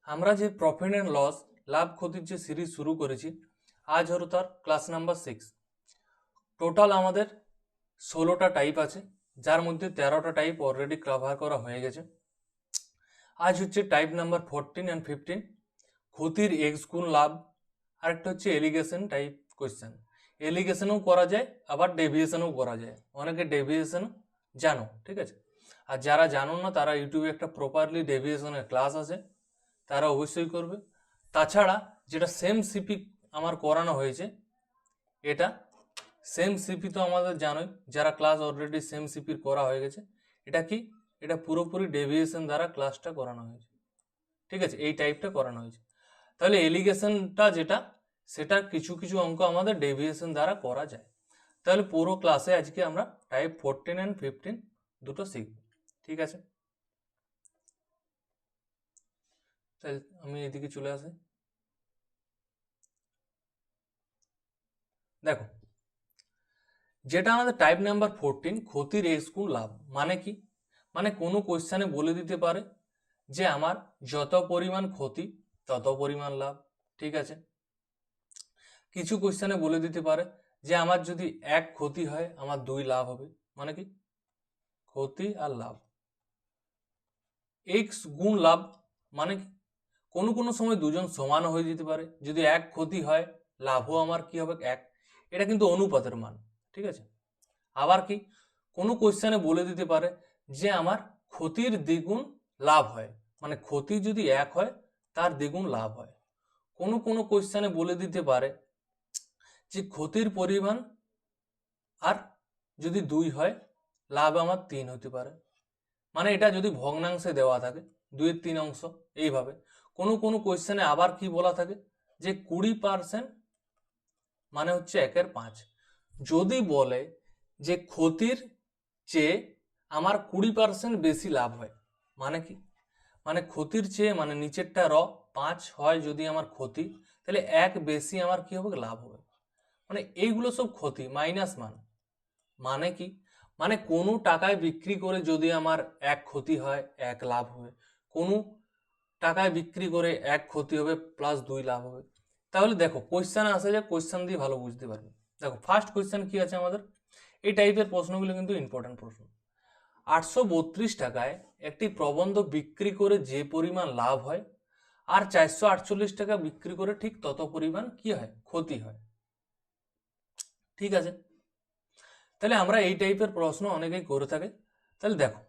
আমরা যে profit and loss লাভ ক্ষতির যে সিরিজ শুরু করেছি, আজ হলো তার ক্লাস নাম্বার 6। টোটাল আমাদের 16টা টাইপ আছে, যার মধ্যে 13টা টাইপ অলরেডি কভার করা হয়ে গেছে। আজ হচ্ছে টাইপ নাম্বার 14 অ্যান্ড 15, ক্ষতির এক্স গুণ লাভ। আরেকটা হচ্ছে এলিগেশন টাইপ কোয়েশ্চেন। এলিগেশনও করা যায়, আবার ডেভিয়েশনও করা যায়। অনেকে ডেভিয়েশন জানো, ঠিক আছে। আর যারা জানো না, তারা ইউটিউবে একটা প্রপারলি ডেভিয়েশনের ক্লাস আছে, তারা অবশ্যই করবে। তাছাড়া যেটা সেম সিপি আমার করানো হয়েছে, এটা সেম সিপি তো আমাদের জানোই, যারা ক্লাস অলরেডি সেম সিপির করা হয়ে গেছে। এটা কি, এটা পুরোপুরি ডেভিয়েশন দ্বারা ক্লাসটা করানো হয়েছে, ঠিক আছে, এই টাইপটা করানো হয়েছে। তাহলে এলিগেশনটা যেটা, সেটা কিছু কিছু অঙ্ক আমাদের ডেভিয়েশন দ্বারা করা যায়। তাহলে পুরো ক্লাসে আজকে আমরা টাইপ 14 অ্যান্ড 15 দুটো শিখব, ঠিক আছে। তাহলে আমি এদিকে চলে আসি। দেখো, যেটা আমাদের টাইপ নাম্বার 14, ক্ষতির এক্স গুণ লাভ। মানে কি, মানে কোনো কোশ্চেনে বলে দিতে পারে যে আমার যত পরিমাণ ক্ষতি তত পরিমাণ লাভ, ঠিক আছে। কিছু কোশ্চেনে বলে দিতে পারে যে আমার যদি এক ক্ষতি হয় আমার 2 লাভ হবে। মানে কি, ক্ষতি আর লাভ। এক্স গুণ লাভ মানে কি, কোনো কোনো সময় দুজন সমানও হয়ে যেতে পারে। যদি এক ক্ষতি হয়, লাভও আমার কি হবে, এক। এটা কিন্তু অনুপাতের মান, ঠিক আছে। আবার কি, কোনো কোশ্চেনে বলে দিতে পারে যে আমার ক্ষতির দ্বিগুণ লাভ হয়, মানে ক্ষতি যদি 1 হয় তার দ্বিগুণ লাভ হয়। কোনো কোনো কোশ্চেনে বলে দিতে পারে যে ক্ষতির পরিমাণ আর যদি 2 হয়, লাভ আমার 3 হতে পারে। মানে এটা যদি ভগ্নাংশে দেওয়া থাকে 2-এর 3 অংশ, এইভাবে। কোনো কোনো কোশ্চেনে আবার কি বলা থাকে যে 20% মানে হচ্ছে 1-এর 5। যদি বলে যে ক্ষতির চেয়ে আমার 20% বেশি লাভ হয়, মানে কি, মানে ক্ষতির চেয়ে, মানে নিচেরটা 5 হয় যদি আমার ক্ষতি, তাহলে 1 বেশি আমার কি হবে, লাভ হবে। মানে এইগুলো সব ক্ষতি মাইনাস মান। মানে কি, মানে কোনো টাকায় বিক্রি করে যদি আমার 1 ক্ষতি হয় 1 লাভ হবে, কোনো টাকায় বিক্রি করে 1 ক্ষতি হবে প্লাস 2 লাভ হবে। তাহলে দেখো কোশ্চেন আসে, যে কোশ্চেন দিয়ে ভালো বুঝতে পারবে। দেখো ফার্স্ট কোশ্চেন কি আছে আমাদের, এই টাইপের প্রশ্নগুলো কিন্তু ইম্পর্টেন্ট প্রশ্ন। 832 টাকায় একটি প্রবন্ধ বিক্রি করে যে পরিমাণ লাভ হয়, আর 448 টাকা বিক্রি করে ঠিক তত পরিমাণ কি হয়, ক্ষতি হয়, ঠিক আছে। তাহলে আমরা এই টাইপের প্রশ্ন অনেকেই করে থাকে। তাহলে দেখো,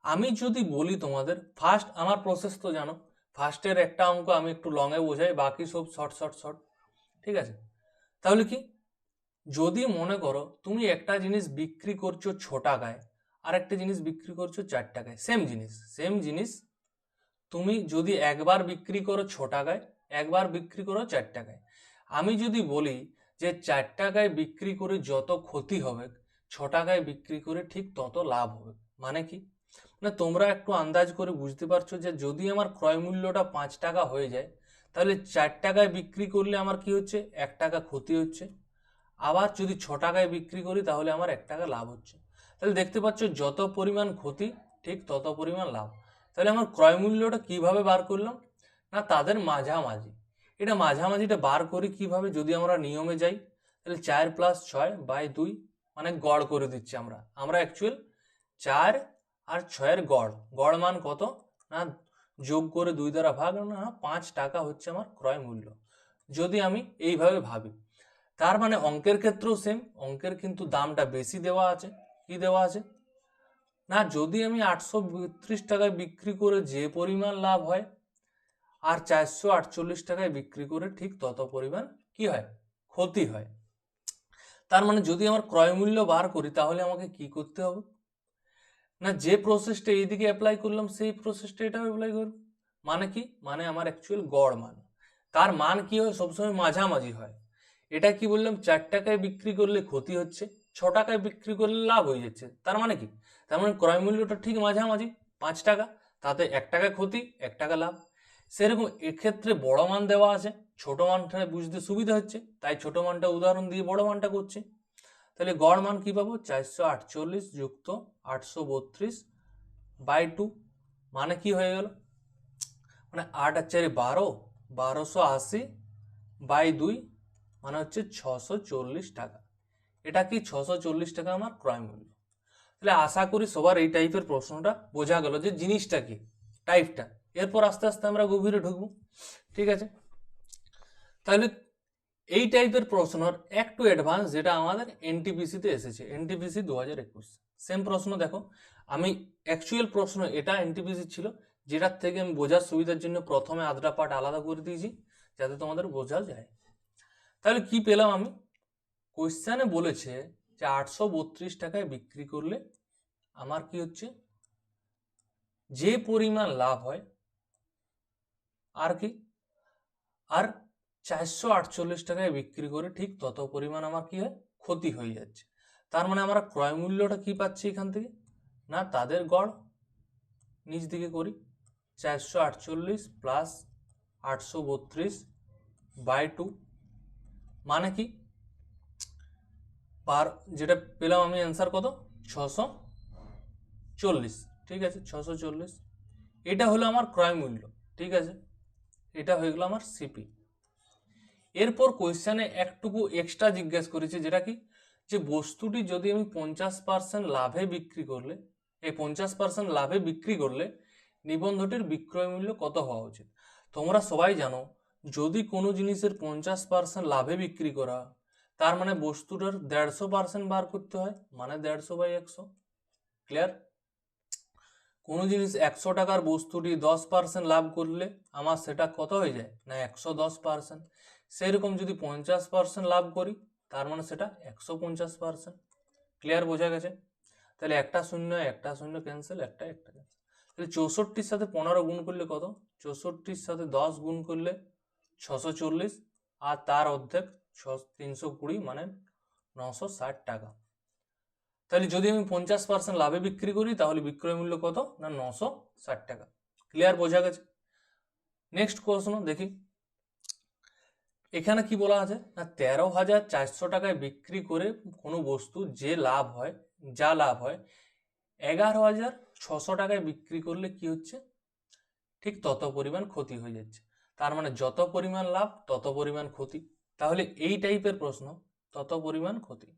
আমি যদি বলি তোমাদের ফার্স্ট, আমার প্রসেস তো জানো, ফার্স্টের একটা অঙ্ক আমি একটু লংয়ে বোঝাই, বাকি সব শর্ট শর্ট শর্ট, ঠিক আছে। তাহলে কি, যদি মনে করো তুমি একটা জিনিস বিক্রি করছো 6 টাকায়, আর একটা জিনিস বিক্রি করছো 4 টাকায়, সেম জিনিস সেম জিনিস, তুমি যদি একবার বিক্রি করো 6 টাকায়, একবার বিক্রি করো 4 টাকায়, আমি যদি বলি যে 4 টাকায় বিক্রি করে যত ক্ষতি হবে, 6 টাকায় বিক্রি করে ঠিক তত লাভ হবে। মানে কি, মানে তোমরা একটু আন্দাজ করে বুঝতে পারছো যে যদি আমার ক্রয় মূল্যটা 5 টাকা হয়ে যায়, তাহলে 4 টাকায় বিক্রি করলে আমার কি হচ্ছে, 1 টাকা ক্ষতি হচ্ছে। আবার যদি 6 টাকায় বিক্রি করি তাহলে আমার 1 টাকা লাভ হচ্ছে। তাহলে দেখতে পাচ্ছ যত পরিমাণ ক্ষতি ঠিক তত পরিমাণ লাভ। তাহলে আমার ক্রয় মূল্যটা কিভাবে বার করলাম, না তাদের মাঝামাঝি। এটা মাঝামাঝিটা বার করি কিভাবে, যদি আমরা নিয়মে যাই, তাহলে 4 + 6/2, মানে গড় করে দিচ্ছি আমরা আমরা অ্যাকচুয়াল 4 আর 6-এর গড়। গড় মান কত, না যোগ করে 2 দ্বারা ভাগ, না 5 টাকা হচ্ছে আমার ক্রয় মূল্য। যদি আমি এইভাবে ভাবি, তার মানে অঙ্কের ক্ষেত্রেও সেম, অঙ্কের কিন্তু দামটা বেশি দেওয়া আছে। কি দেওয়া আছে, না যদি আমি 832 টাকায় বিক্রি করে যে পরিমাণ লাভ হয়, আর 448 টাকায় বিক্রি করে ঠিক তত পরিমাণ কি হয়, ক্ষতি হয়। তার মানে যদি আমার ক্রয় মূল্য বার করি, তাহলে আমাকে কি করতে হবে, না যে প্রসেসটা এইদিকে অ্যাপ্লাই করলাম সেই প্রসেসটা এটাও অ্যাপ্লাই করব। মানে কি, মানে আমার অ্যাকচুয়াল গড় মান, তার মান কি হয়, সবসময় মাঝামাঝি হয়। এটা কি বললাম, 4 টাকায় বিক্রি করলে ক্ষতি হচ্ছে, 6 টাকায় বিক্রি করলে লাভ হয়ে যাচ্ছে। তার মানে কি, তার মানে ক্রয় মূল্যটা ঠিক মাঝামাঝি, 5 টাকা, তাতে 1 টাকা ক্ষতি 1 টাকা লাভ। সেরকম এক্ষেত্রে বড় মান দেওয়া আছে, ছোট মানটা বুঝতে সুবিধা হচ্ছে, তাই ছোট মানটা উদাহরণ দিয়ে বড় মানটা করছি। তাহলে গড় মান কি পাবো, 448 যুক্ত 832/2, মানে কি হয়ে গেল, মানে 8 আর 4 12, 1280 বাই 2 মানে হচ্ছে 640 টাকা। এটা কি 640 টাকা আমার ক্রয় মূল্য। তাহলে আশা করি সবার এই টাইপের প্রশ্নটা বোঝা গেল যে জিনিসটা কি, টাইপটা। এরপর আস্তে আস্তে আমরা গভীরে ঢুকবো, ঠিক আছে। তাহলে এই টাইপের প্রশ্নর একটু অ্যাডভান্স যেটা আমাদের এনটিপিসিতে এসেছে, এনটিপিসি 2021 সেম প্রশ্ন দেখো। আমি অ্যাকচুয়াল প্রশ্ন এটা এনটিপিসি ছিল, যেটার থেকে আমি বোঝার সুবিধার জন্য প্রথমে আধটা পার্ট আলাদা করে দিয়েছি যাতে তোমাদের বোঝা যায়। তাহলে কি পেলাম আমি, কোশ্চেনে বলেছে যে 832 টাকায় বিক্রি করলে আমার কি হচ্ছে, যে পরিমাণ লাভ হয় আর কি, আর 448 টাকায় বিক্রি করে ঠিক তত পরিমাণ আমার কি হয়, ক্ষতি হয়ে যাচ্ছে। তার মানে আমরা ক্রয় মূল্যটা কি পাচ্ছি এখান থেকে, না তাদের গড়, নিচ দিকে করি 448 প্লাস 832 বাই 2 মানে কি, যেটা পেলাম আমি অ্যান্সার কত, 640, ঠিক আছে 640। এটা হলো আমার ক্রয় মূল্য, ঠিক আছে, এটা হয়ে গেল আমার সিপি। এরপর কোয়েশ্চেনে একটুকু এক্সট্রা জিজ্ঞেস করেছে, যেটা কি, যে বস্তুটি যদি আমি 50% লাভে বিক্রি করলে, এই 50% লাভে বিক্রি করলে নিবন্ধটির বিক্রয় মূল্য কত হওয়া উচিত। তোমরা সবাই জানো যদি কোনো জিনিসের 50% লাভে বিক্রি করা, তার মানে বস্তুটার 150% বার করতে হয়, মানে 150/100। ক্লিয়ার। কোনো জিনিস 100 টাকার বস্তুটি 10% লাভ করলে আমার সেটা কত হয়ে যায়, না 110%। সেরকম যদি 50% লাভ করি তার মানে সেটা 150%। ক্লিয়ার, বোঝা গেছে। তাহলে একটা শূন্য ক্যান্সেল, একটা ক্যান্সেল। তাহলে 64-র সাথে 15 গুণ করলে কত, 64-র সাথে 10 গুণ করলে 640, আর তার অর্ধেক 320 মানে 960 টাকা। তাহলে যদি আমি 50% লাভে বিক্রি করি তাহলে বিক্রয় মূল্য কত, না 960 টাকা। ক্লিয়ার, বোঝা গেছে। নেক্সট প্রশ্ন দেখি, এখানে কি বলা আছে, না 13,400 টাকায় বিক্রি করে কোনো বস্তু যে লাভ হয়, যা লাভ হয় 11,600 টাকায় বিক্রি করলে কি হচ্ছে, ঠিক তত পরিমাণ ক্ষতি হয়ে যাচ্ছে। তার মানে যত পরিমাণ লাভ তত পরিমাণ ক্ষতি। তাহলে এই টাইপের প্রশ্ন, তত পরিমাণ ক্ষতি,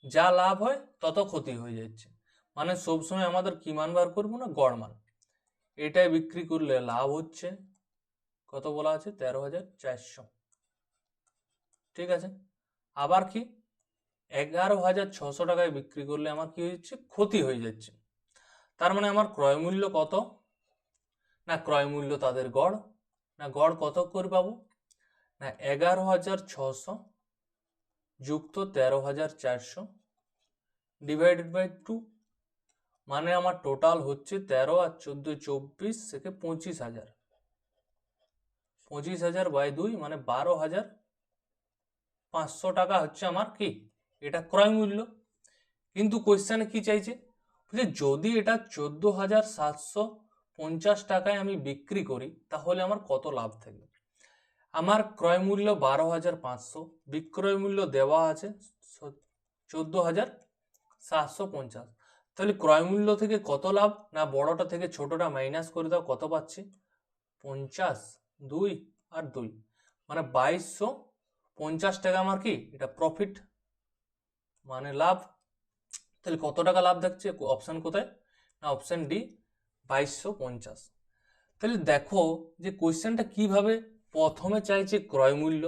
যা লাভ হয় তত ক্ষতি হয়ে যাচ্ছে, মানে সবসময় আমাদের কি মান বার করবো, না গড় মান। এটাই বিক্রি করলে লাভ হচ্ছে কত বলা আছে, 13,400, ঠিক আছে। আবার কি 11,600 টাকায় বিক্রি করলে আমার কি হচ্ছে, ক্ষতি হয়ে যাচ্ছে। তার মানে আমার ক্রয় মূল্য কত, না ক্রয় মূল্য তাদের গড়, না গড় কত করে পাবো, না 11,600 যুক্ত 13,400 ডিভাইডেড বাই 2, মানে আমার টোটাল হচ্ছে 13 আর 14 24 থেকে 25,000, 25,000 বাই 2 মানে 12,500 টাকা হচ্ছে আমার কি, এটা ক্রয় মূল্য। কিন্তু কোয়েশ্চেনে কি চাইছে, যে যদি এটা 14,750 টাকায় আমি বিক্রি করি তাহলে আমার কত লাভ থাকবে। আমার ক্রয় মূল্য 12,500, বিক্রয় মূল্য দেওয়া আছে 14,750। তাহলে ক্রয় মূল্য থেকে কত লাভ, না বড়টা থেকে ছোটটা মাইনাস করে দাও, কত পাচ্ছি 50, 2 আর 2 মানে 2250 টাকা আমার কি, এটা প্রফিট মানে লাভ। তাহলে কত টাকা লাভ থাকছে, অপশন কোথায়, না অপশন ডি 2250। তাহলে দেখো যে কোয়েশ্চেনটা কিভাবে প্রথমে চাইছে ক্রয় মূল্য,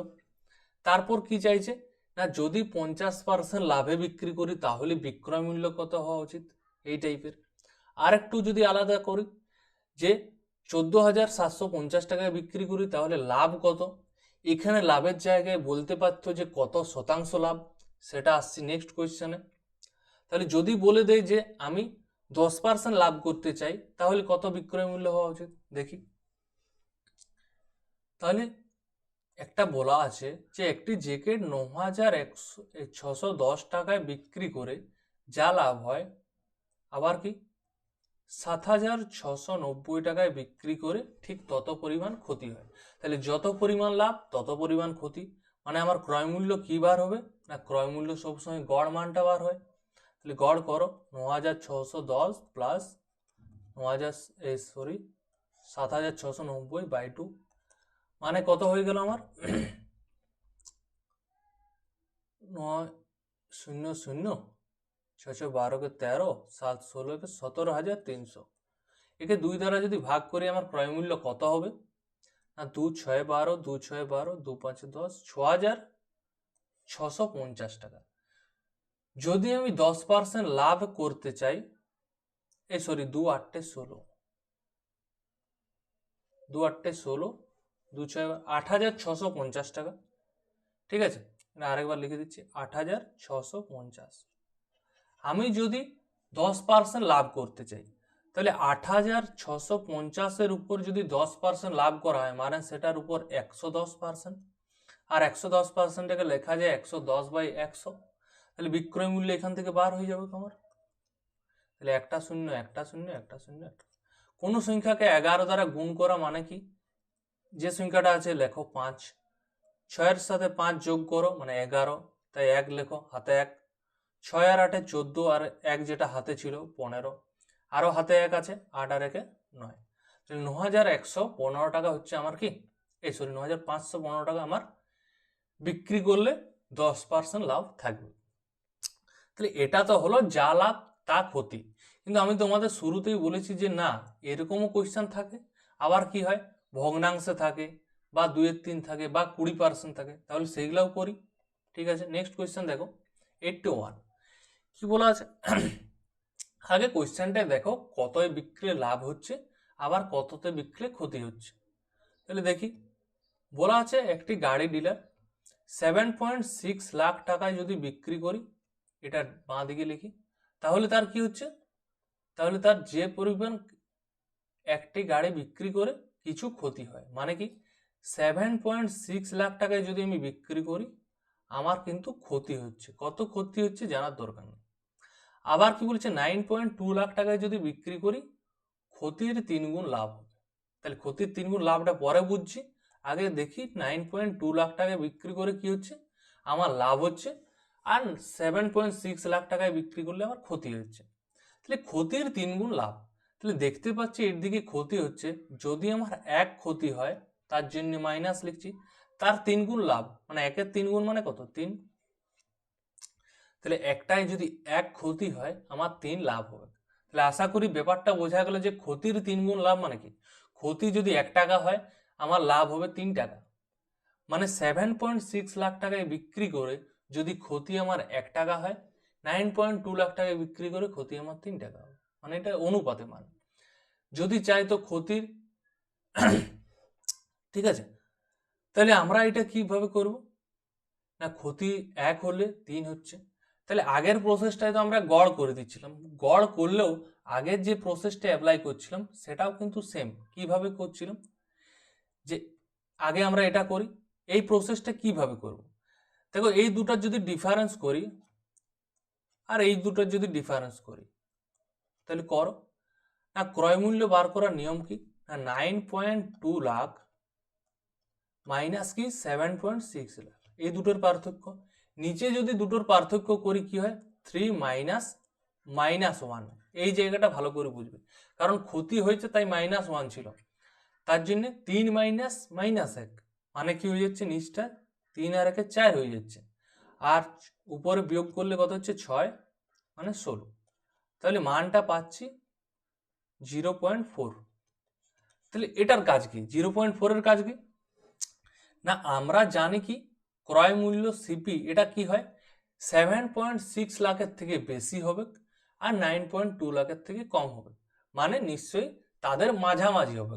তারপর কি চাইছে, না যদি 50% লাভে বিক্রি করি তাহলে বিক্রয় মূল্য কত হওয়া উচিত, এই টাইপের। আর একটু যদি আলাদা করি, যে 14,750 টাকায় বিক্রি করি তাহলে লাভ কত, এখানে লাভের জায়গায় বলতে পারতো যে কত শতাংশ লাভ, সেটা আসছে নেক্সট কোয়েশ্চেনে। তাহলে যদি বলে দেয় যে আমি 10% লাভ করতে চাই তাহলে কত বিক্রয় মূল্য হওয়া উচিত, দেখি। তাহলে একটা বলা আছে যে একটি জ্যাকেট 9,610 টাকায় বিক্রি করে যা লাভ হয়, আবার কি 7,690 টাকায় বিক্রি করে ঠিক তত পরিমাণ ক্ষতি হয়। তাহলে যত পরিমাণ লাভ তত পরিমাণ ক্ষতি, মানে আমার ক্রয় মূল্য কি বার হবে, না ক্রয় মূল্য সবসময় গড় মানটা বার হয়। তাহলে গড় করো 9,610 প্লাস 7,690/2 মানে কত হয়ে গেল আমার 900 612 কে 13 7 16 কে 17,300। একে 2 দ্বারা যদি ভাগ করি আমার ক্রয় মূল্য কত হবে না 2 6 12 2 6 12 2 5 10 6,650 টাকা। যদি আমি 10% লাভ করতে চাই 2 8 16 2 8 16 2 6 8,650 টাকা। ঠিক আছে, আরেকবার লিখে দিচ্ছি 8,650। আমি যদি 10% লাভ করতে চাই তাহলে 8,650-এর উপর যদি 10% লাভ করা হয় মানে সেটার উপর 110%, আর 110%টাকে লেখা যায় 110/100। তাহলে বিক্রয় মূল্য এখান থেকে বার হয়ে যাবে তোমার। তাহলে একটা শূন্য একটা শূন্য একটা শূন্য একটা, কোনো সংখ্যাকে 11 দ্বারা গুণ করা মানে কি, যে সংখ্যাটা আছে লেখো 5, 6-এর সাথে 5 যোগ করো মানে 11, তাই 1 লেখো, হাতে 1, 6 আর 8 14, আর 1 যেটা হাতে ছিল 15, আরো হাতে 1 আছে, 8 আর 1 9। তাহলে 9,115 টাকা হচ্ছে আমার কি 9,515 টাকা আমার বিক্রি করলে 10% লাভ থাকবে। তাহলে এটা তো হলো যা লাভ তা ক্ষতি। কিন্তু আমি তোমাদের শুরুতেই বলেছি যে না, এরকমও কোয়েশ্চেন থাকে, আবার কি হয় ভগ্নাংশে থাকে বা 2/3 থাকে বা 20% থাকে, তাহলে সেইগুলাও করি। ঠিক আছে, নেক্সট কোয়েশ্চেন দেখো 81। কি বলা আছে আগে কোয়েশ্চেনটাই দেখো কতয় বিক্রি লাভ হচ্ছে আবার কততে বিক্রি ক্ষতি হচ্ছে। তাহলে দেখি বলা আছে একটি গাড়ি ডিলার 7.6 লাখ টাকায় যদি বিক্রি করি, এটা বাঁ দিকে লিখি, তাহলে তার কি হচ্ছে, তাহলে তার যে পরিমাণ একটি গাড়ি বিক্রি করে কিছু ক্ষতি হয় মানে কি 7.6 লাখ টাকায় যদি আমি বিক্রি করি আমার কিন্তু ক্ষতি হচ্ছে। কত ক্ষতি হচ্ছে জানার দরকার নেই। আবার কি বলছে 9.2 লাখ টাকায় যদি বিক্রি করি ক্ষতির 3 গুণ লাভ হবে। তাহলে ক্ষতির 3 গুণ লাভটা পরে বুঝছি, আগে দেখি 9.2 লাখ টাকায় বিক্রি করে কি হচ্ছে আমার লাভ হচ্ছে, আর 7.6 লাখ টাকায় বিক্রি করলে আমার ক্ষতি হচ্ছে। তাহলে ক্ষতির 3 গুণ লাভ, তাহলে দেখতে পাচ্ছি এর দিকে ক্ষতি হচ্ছে, যদি আমার 1 ক্ষতি হয় তার জন্য মাইনাস লিখছি, তার 3 গুণ লাভ মানে 1-এর 3 গুণ মানে কত 3। তাহলে একটাই যদি 1 ক্ষতি হয় আমার 3 লাভ হবে। তাহলে আশা করি ব্যাপারটা বোঝা গেল যে ক্ষতির 3 গুণ লাভ মানে কি, ক্ষতি যদি 1 টাকা হয় আমার লাভ হবে 3 টাকা। মানে 7.6 লাখ টাকায় বিক্রি করে যদি ক্ষতি আমার 1 টাকা হয়, 9.2 লাখ টাকায় বিক্রি করে ক্ষতি আমার 3 টাকা হবে, মানে এটা অনুপাতে মান। যদি চাই তো ক্ষতির ঠিক আছে, তাহলে আমরা এটা কিভাবে করব না, ক্ষতি 1 হলে 3 হচ্ছে, তাহলে আগের প্রসেসটাই তো আমরা গড় করে দিচ্ছিলাম, গড় করলেও আগের যে প্রসেসটা অ্যাপ্লাই করছিলাম সেটাও কিন্তু সেম। কিভাবে করছিলাম যে আগে আমরা এটা করি, এই প্রসেসটা কিভাবে করব দেখো, এই দুটার যদি ডিফারেন্স করি আর এই দুটার যদি ডিফারেন্স করি তাহলে করো না, ক্রয় মূল্য বার করার নিয়ম কি না 9.2 লাখ মাইনাস কি 7.6 লাখ, এই দুটোর পার্থক্য। নিচে যদি দুটোর পার্থক্য করি কি হয় 3 -1, এই জায়গাটা ভালো করে বুঝবে, কারণ ক্ষতি হয়েছে তাই -1 ছিল, তার জন্য 3 -1 মানে কি হয়ে যাচ্ছে নিচটা 3 আর 1 4 হয়ে যাচ্ছে, আর উপরে বিয়োগ করলে কত হচ্ছে 6 মানে 16, তাহলে মানটা পাচ্ছি 0.4। তাহলে এটার কাজ কি 0.4 এর কাজ কি না, আমরা জানি কি ক্রয় মূল্য সিপি এটা কি হয় 7.6 লাখের থেকে বেশি হবে আর 9.2 লাখের থেকে কম হবে, মানে নিশ্চয়ই তাদের মাঝামাঝি হবে।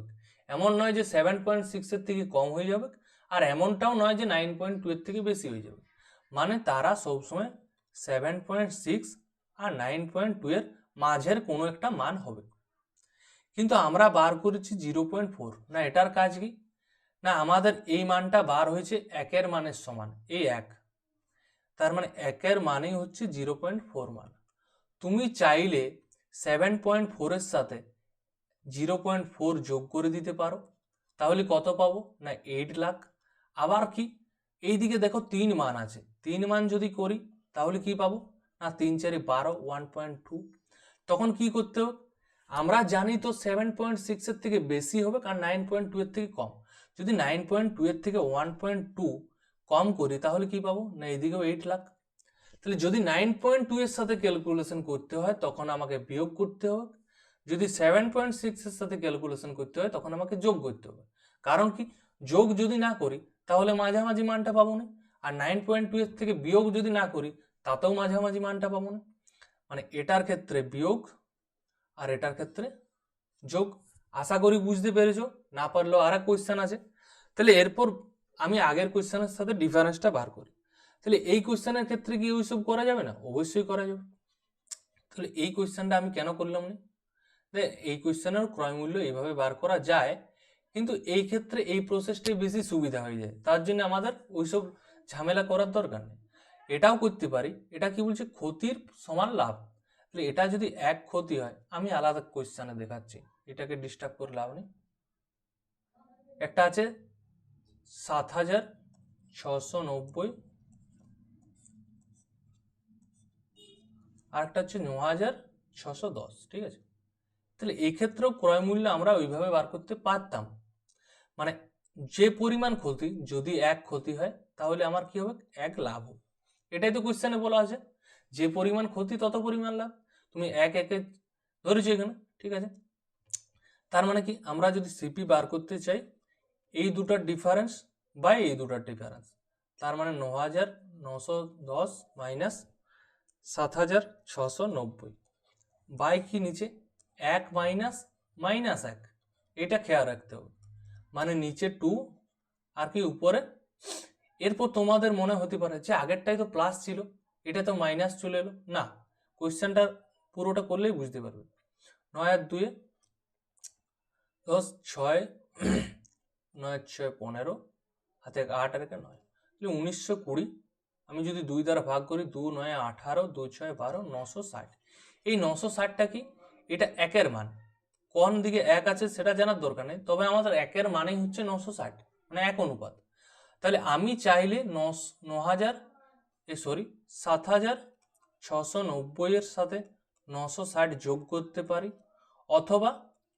এমন নয় যে 7.6 এর থেকে কম হয়ে যাবে, আর এমনটাও নয় যে 9.2 এর থেকে বেশি হয়ে যাবে, মানে তারা সবসময় 7.6 আর 9.2 এর মাঝের কোনো একটা মান হবে। কিন্তু আমরা বার করেছি 0.4, না এটার কাজ কি না, আমাদের এই মানটা বার হয়েছে 1-এর মানের সমান, এই 1, তার মানে 1-এর মানেই হচ্ছে 0.4 মান। তুমি চাইলে 7.4 এর সাথে 0.4 যোগ করে দিতে পারো, তাহলে কত পাবো না 8 লাখ। আবার কি এইদিকে দেখো 3 মান আছে, 3 মান যদি করি তাহলে কি পাবো না 3 4 12 1.2। তখন কি করতে হবে আমরা জানি তো 7.6 এর থেকে বেশি হবে, কারণ 9.2 এর থেকে কম। যদি 9.2 এর থেকে 1.2 কম করি তাহলে কি পাবো না, এদিকেও 8 লাখ। তাহলে যদি 9.2 এর সাথে ক্যালকুলেশন করতে হয় তখন আমাকে বিয়োগ করতে হবে, যদি 7.6 এর সাথে ক্যালকুলেশন করতে হয় তখন আমাকে যোগ করতে হবে। কারণ কি, যোগ যদি না করি তাহলে মাঝামাঝি মানটা পাবো না, আর 9.2 এর থেকে বিয়োগ যদি না করি তাতেও মাঝামাঝি মানটা পাবো না। মানে এটার ক্ষেত্রে বিয়োগ আর এটার ক্ষেত্রে যোগ। আশা করি বুঝতে পেরেছো, না পারলেও আর এক কোয়েশ্চেন আছে। তাহলে এরপর আমি আগের কোয়েশ্চেনের সাথে ডিফারেন্সটা বার করি। তাহলে এই কোয়েশ্চেনের ক্ষেত্রে কি ওইসব করা যাবে না? অবশ্যই করা যাবে। তাহলে এই কোয়েশ্চেনটা আমি কেন করলাম না? এই কোয়েশ্চেনের ক্রয় মূল্য এইভাবে বার করা যায়, কিন্তু এই ক্ষেত্রে এই প্রসেসটাই বেশি সুবিধা হয়ে যায়, তার জন্য আমাদের ওইসব ঝামেলা করার দরকার নেই। এটাও করতে পারি, এটা কি বলছে, ক্ষতির সমান লাভ। তাহলে এটা যদি এক ক্ষতি হয়, আমি আলাদা কোয়েশ্চেনে দেখাচ্ছি, এটাকে ডিস্টার্ব করে লাভ নেই। একটা আছে 7,690, আর একটা হচ্ছে 9,610, ঠিক আছে। তাহলে এই ক্ষেত্রেও ক্রয় মূল্য আমরা ওইভাবে বার করতে পারতাম। মানে যে পরিমাণ ক্ষতি, যদি এক ক্ষতি হয় তাহলে আমার কি হবে, এক লাভ হবে। এটাই তো কোশ্চেনে বলা আছে, যে পরিমাণ ক্ষতি তত পরিমাণ লাভ। তুমি এক একে ধরেছো এখানে, ঠিক আছে। তার মানে কি, আমরা যদি সিপি বার করতে চাই এই দুটার ডিফারেন্স বাই এই দুটার ডিফারেন্স, তার মানে 9,910 মাইনাস 7,690 বাই কি নিচে 1 মাইনাস মাইনাস 1, এটা খেয়াল রাখতে হবে। মানে নিচে 2 আর কি উপরে। এরপর তোমাদের মনে হতে পারে যে আগেরটাই তো প্লাস ছিল, এটা তো মাইনাস চলে এলো। না, কোয়েশ্চেনটা পুরোটা করলেই বুঝতে পারবে। 9 আর 2 10, 6 9 6 15, হাতে 8 আর 9, 1920। আমি যদি 2 দ্বারা ভাগ করি, 2 9 18, 2 6 12, 960। এই 960টা কি, এটা একের মান। কোন দিকে এক আছে সেটা জানার দরকার নেই, তবে আমাদের একের মানেই হচ্ছে 960, মানে এক অনুপাত। তাহলে আমি চাইলে 7,690 এর সাথে 960 যোগ করতে পারি, অথবা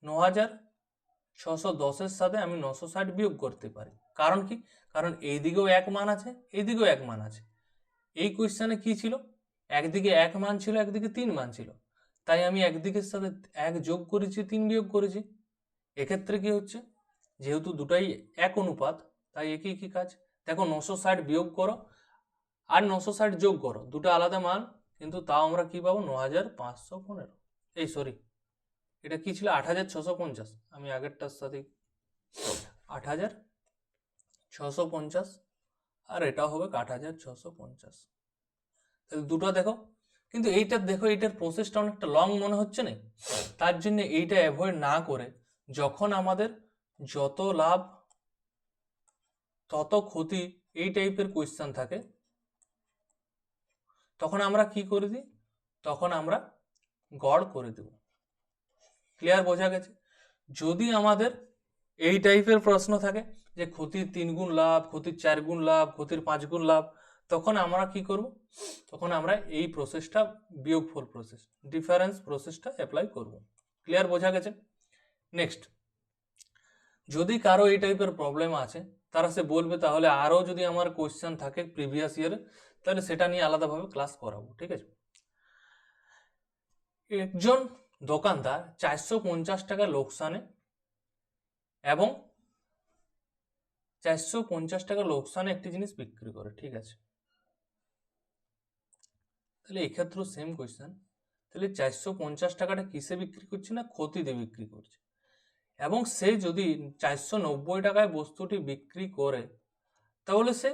9,610 এর সাথে আমি 960 বিয়োগ করতে পারি। কারণ কি, কারণ এই দিকেও এক মান আছে, এই দিকেও এক মান আছে। এই কোয়েশ্চেনে কি ছিল, একদিকে এক মান ছিল, একদিকে 3 মান ছিল, তাই আমি একদিকের সাথে 1 যোগ করেছি, 3 বিয়োগ করেছি। এক্ষেত্রে কি হচ্ছে, যেহেতু দুটাই এক অনুপাত, তাই একই কি কাজ। দেখো 960 বিয়োগ করো আর 960 যোগ করো, দুটো আলাদা মান, কিন্তু তাও আমরা কি পাবো, 9,515। এই সরি, এটা কি ছিল, 8,650। আমি আগেরটার সাথে 8,650, আর এটা হবে 8,650। তাহলে দুটো দেখো, কিন্তু এইটা দেখো, এইটার প্রসেসটা অনেকটা লং মনে হচ্ছে না? তার জন্য এইটা অ্যাভয়েড না করে, যখন আমাদের যত লাভ তত ক্ষতি এই টাইপের কোয়েশ্চেন থাকে, তখন আমরা কি করে দিই, তখন আমরা গড় করে দেব। ক্লিয়ার, বোঝা গেছে? যদি আমাদের এই টাইপের প্রশ্ন থাকে যে ক্ষতির 3 গুণ লাভ, ক্ষতির 4 গুণ লাভ, ক্ষতির 5 গুণ লাভ, তখন আমরা কি করব, তখন আমরা এই প্রসেসটা, বিয়োগফল প্রসেস, ডিফারেন্স প্রসেসটা অ্যাপ্লাই করব। ক্লিয়ার, বোঝা গেছে? নেক্সট, যদি কারো এই টাইপের প্রবলেম আছে তারা সে বলবে, তাহলে আরও যদি আমার কোয়েশ্চেন থাকে প্রিভিয়াস ইয়ারে, তাহলে সেটা নিয়ে আলাদাভাবে ক্লাস করাবো, ঠিক আছে। একজন দোকানদার 450 টাকা লোকসানে এবং 450 টাকা লোকসানে একটি জিনিস বিক্রি করে, ঠিক আছে। তাহলে এক্ষেত্রেও সেম কোয়েশ্চেন, তাহলে 450 টাকাটা কিসে বিক্রি করছে না, ক্ষতিতে বিক্রি করছে। এবং সে যদি 490 টাকায় বস্তুটি বিক্রি করে, তাহলে সে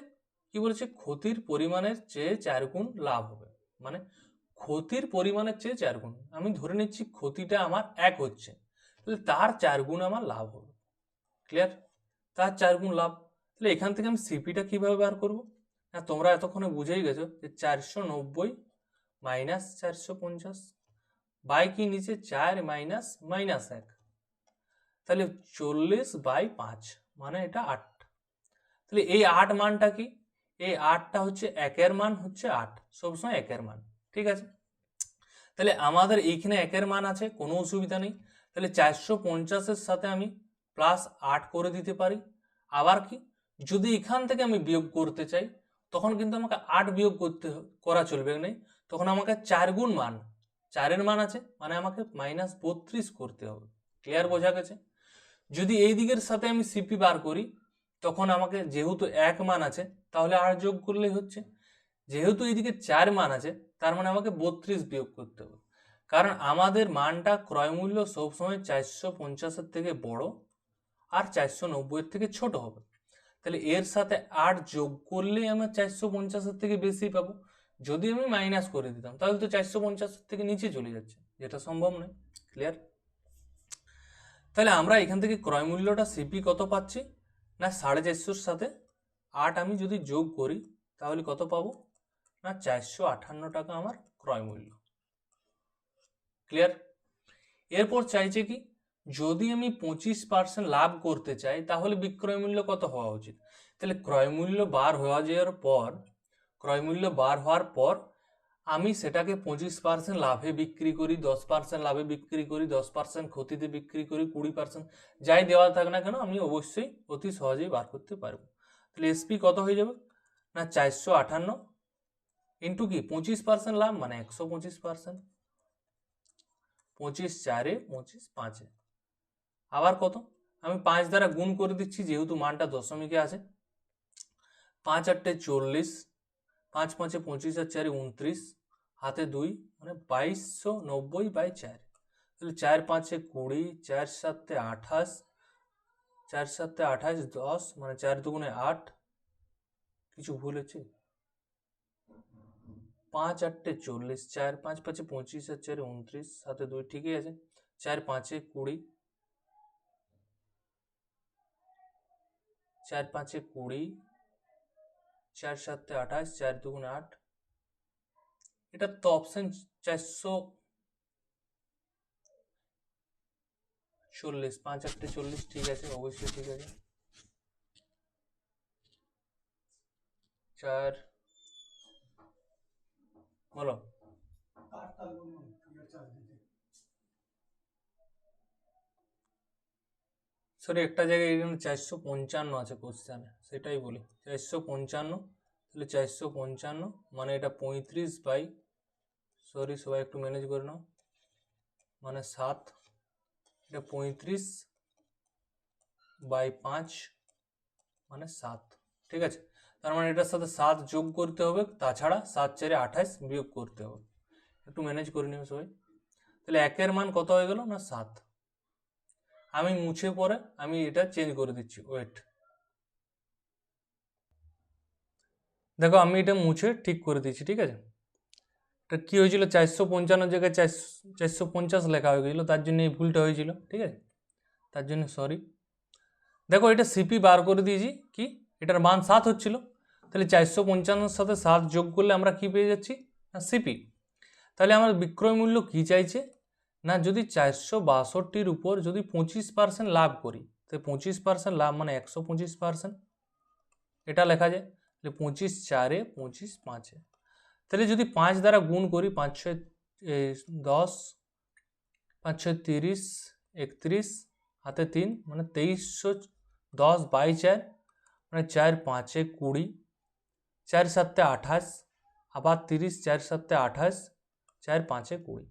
কি বলেছে, ক্ষতির পরিমাণের চেয়ে 4 গুণ লাভ হবে। মানে ক্ষতির পরিমাণের চেয়ে 4 গুণ, আমি ধরে নিচ্ছি ক্ষতিটা আমার 1 হচ্ছে, তাহলে তার 4 গুণ আমার লাভ হবে। ক্লিয়ার, তার 4 গুণ লাভ। তাহলে এখান থেকে আমি সিপিটা কিভাবে বার করবো, না তোমরা এতক্ষণে বুঝেই গেছো যে 490 মাইনাস 450 বাই কি নিচে 4 মাইনাস মাইনাস 1, তাহলে 40/5, মানে এটা 8। তাহলে এই 8 মানটা কি, এই 8টা হচ্ছে একের মান, হচ্ছে 8 সবসময় একের মান, ঠিক আছে। তাহলে আমাদের এইখানে একের মান আছে, কোনো অসুবিধা নেই। তাহলে 450-এর সাথে আমি +8 করে দিতে পারি। আবার কি, যদি এখান থেকে আমি বিয়োগ করতে চাই তখন কিন্তু আমাকে 8 বিয়োগ করা চলবে না, তখন আমাকে 4 গুণ মান, 4-এর মান আছে মানে আমাকে -32 করতে হবে। ক্লিয়ার, বোঝা গেছে? যদি এই দিকের সাথে আমি সিপি বার করি তখন আমাকে যেহেতু 1 মান আছে তাহলে 8 যোগ করলেই হচ্ছে, যেহেতু এইদিকে 4 মান আছে তার মানে আমাকে 32 বিয়োগ করতে হবে, কারণ আমাদের মানটা ক্রয় মূল্য সবসময় 450-এর থেকে বড় আর 490-এর থেকে ছোট হবে। তাহলে এর সাথে 8 যোগ করলেই আমরা 450-এর থেকে বেশি পাবো। যদি আমি মাইনাস করে দিতাম তাহলে তো 450-এর থেকে নিচে চলে যাচ্ছে, যেটা সম্ভব নয়। ক্লিয়ার? তাহলে আমরা এখান থেকে ক্রয় মূল্যটা সিপি কত পাচ্ছি না 450-এর সাথে 8 আমি যদি যোগ করি তাহলে কত পাবো না 458 টাকা আমার ক্রয় মূল্য। ক্লিয়ার? এরপর চাইছে কি, যদি আমি 25% লাভ করতে চাই তাহলে বিক্রয় মূল্য কত হওয়া উচিত। তাহলে ক্রয় মূল্য বার হওয়ার পর আমি সেটাকে 25% লাভে বিক্রি করি, 10% লাভে বিক্রি করি, 10% ক্ষতিতে বিক্রি করি, 20% যাই দেওয়া থাক না কেন আমি অবশ্যই অতি সহজেই বার করতে পারবো। তাহলে এসপি কত হয়ে যাবে না 458 ইন্টু কি 25% লাভ মানে 125%, 25×4 25×5, আবার কত আমি 5 দ্বারা গুণ করে দিচ্ছি যেহেতু মানটা দশমিকে আছে, 5×8 40, 5×5 25 আর 4 29, হাতে 2 মানে 2290/4। তাহলে 4×5 20, 4×7 28, 4×7 28 10 মানে 4×2 8, কিছু ভুল হচ্ছে, 5×8 40, 4×5 25 আর 4 29, হাতে 2 ঠিকই আছে, 4×5 20, 4×5 20, 4×7 28, 4×2 8, এটা তো অপশন 440, 5×8 40 ঠিক আছে, অবশ্যই ঠিক আছে। 4 বলো, সরি একটা জায়গায় এখানে 455 আছে কোশ্চেনে, সেটাই বলি 455, তাহলে 455 মানে এটা 35 বাই, সরি সবাই একটু ম্যানেজ করে নাও, মানে 7, এটা 35/5 মানে 7, ঠিক আছে। তার মানে এটার সাথে 7 যোগ করতে হবে, তাছাড়া 7×4 28 বিয়োগ করতে হবে, একটু ম্যানেজ করে নিও সবাই। তাহলে 1-এর মান কত হয়ে গেল না 7, আমি মুছে পরে আমি এটা চেঞ্জ করে দিচ্ছি, ওয়েট দেখো আমি এটা মুছে ঠিক করে দিচ্ছি, ঠিক আছে। এটা কি হয়েছিল 455 জায়গায় 450 লেখা হয়ে গেছিল, তার জন্য এই ভুলটা হয়েছিল, ঠিক আছে, তার জন্য সরি। দেখো এটা সিপি বার করে দিয়েছি, কি এটার মান 7 হচ্ছিল, তাহলে 455-এর সাথে 7 যোগ করলে আমরা কি পেয়ে যাচ্ছি না সিপি। তাহলে আমার বিক্রয় মূল্য কি চাইছে না, যদি 462-র উপর যদি 25% লাভ করি, তো 25% লাভ মানে 125%, এটা লেখা যায়। তাহলে 25×4 25×5, তাহলে যদি 5 দ্বারা গুণ করি 5×6 10, 5×6 30, 31, হাতে 3 মানে 2310/4 মানে 4×5 20, 4×7 28, আবার 30, 4×7 28, 4×5 20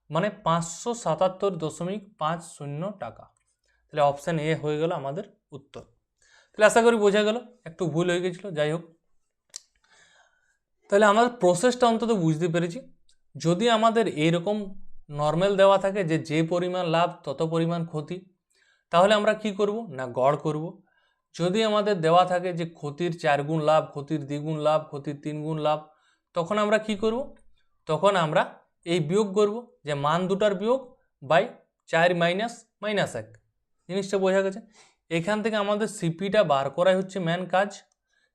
মানে 577.50 টাকা। তাহলে অপশান এ হয়ে গেল আমাদের উত্তর। তাহলে আশা করি বোঝা গেল, একটু ভুল হয়ে গেছিল, যাই হোক। তাহলে আমাদের প্রসেসটা অন্তত বুঝতে পেরেছি। যদি আমাদের এইরকম নর্মাল দেওয়া থাকে যে পরিমাণ লাভ তত পরিমাণ ক্ষতি, তাহলে আমরা কি করব না গড় করব। যদি আমাদের দেওয়া থাকে যে ক্ষতির 4 গুণ লাভ, ক্ষতির 2 গুণ লাভ, ক্ষতির 3 গুণ লাভ, তখন আমরা কি করব, তখন আমরা এই বিয়োগ করব, যে মান দুটার বিয়োগ বাই 4 -1, জিনিসটা বোঝা গেছে। এখান থেকে আমাদের সিপিটা বার করাই হচ্ছে মেন কাজ।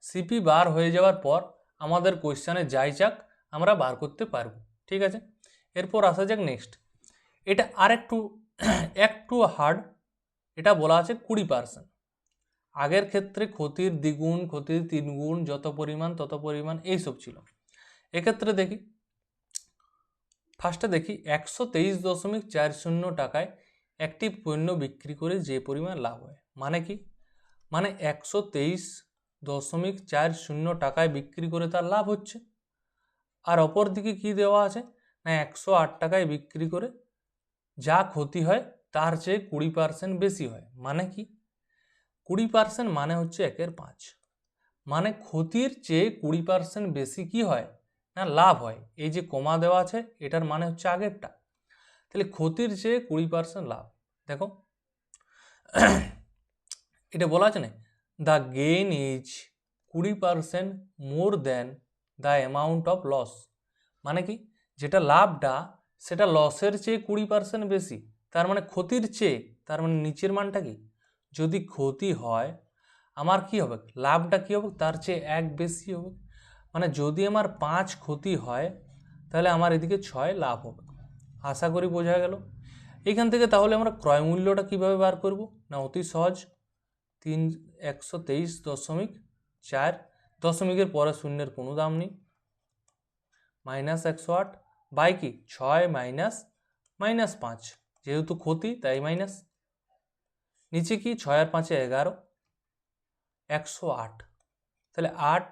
সিপি বার হয়ে যাওয়ার পর আমাদের কোয়েশ্চানে যাই যাক আমরা বার করতে পারবো, ঠিক আছে। এরপর আসা যাক নেক্সট, এটা আর একটু হার্ড, এটা বলা আছে 20%। আগের ক্ষেত্রে ক্ষতির দ্বিগুণ, ক্ষতির 3 গুণ, যত পরিমাণ তত পরিমাণ, এইসব ছিল। এক্ষেত্রে দেখি, ফার্স্টে দেখি 123.40 টাকায় একটি পণ্য বিক্রি করে যে পরিমাণ লাভ হয়, মানে কি, মানে 123.40 টাকায় বিক্রি করে তার লাভ হচ্ছে। আর অপর দিকে কি দেওয়া আছে, না 108 টাকায় বিক্রি করে যা ক্ষতি হয় তার চেয়ে 20% বেশি হয়। মানে কি, 20% মানে হচ্ছে 1/5, মানে ক্ষতির চেয়ে 20% বেশি কি হয়, না লাভ হয়। এই যে কমা দেওয়া আছে এটার মানে হচ্ছে আগেরটা, তাহলে ক্ষতির চেয়ে 20% লাভ। দেখো এটা বলা আছে না, the gain is 20% more than the amount of loss. মানে কি, যেটা লাভটা সেটা লসের চেয়ে 20% বেশি, তার মানে ক্ষতির চেয়ে, তার মানে নিচের মানটা কি, যদি ক্ষতি হয় আমার কি হবে, লাভটা কি হবে, তার চেয়ে 1 বেশি হবে। মানে যদি আমার 5 ক্ষতি হয় তাহলে আমার এদিকে 6 লাভ হবে। আশা করি বোঝা গেল। এখান থেকে তাহলে আমরা ক্রয় মূল্যটা কিভাবে বার করব, না অতি সহজ, 123.4, দশমিকের পরে শূন্যের কোনো দাম নেই, -108 বাই কি 6 মাইনাস 5, যেহেতু ক্ষতি তাই মাইনাস, নিচে কি 6 আর 5 11, 108, তাহলে 8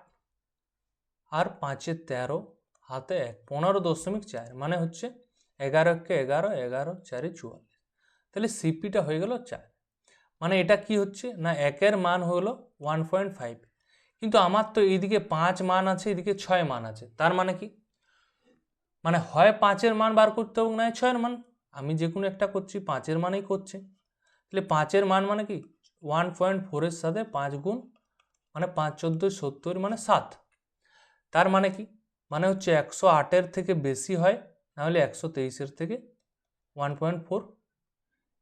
আর 5 13, হাতে 1, 15.4, মানে হচ্ছে 11 কে 11, 11 4 44, তাহলে সিপিটা হয়ে গেল 4। মানে এটা কি হচ্ছে, না 1-এর মান হলো 1.5, কিন্তু আমার তো এইদিকে 5 মান আছে, এদিকে 6 মান আছে, তার মানে কি, মানে হয় 5-এর মান বার করতে হবে না 6-এর মান, আমি যে কোনো একটা করছি, 5-এর মানেই করছি, তাহলে 5-এর মান মানে কি 1.4-এর সাথে 5 গুণ, মানে 5 14 70, মানে 7, তার মানে কি, মানে হচ্ছে 108-এর থেকে বেশি হয়, নাহলে 123-এর থেকে 1.4,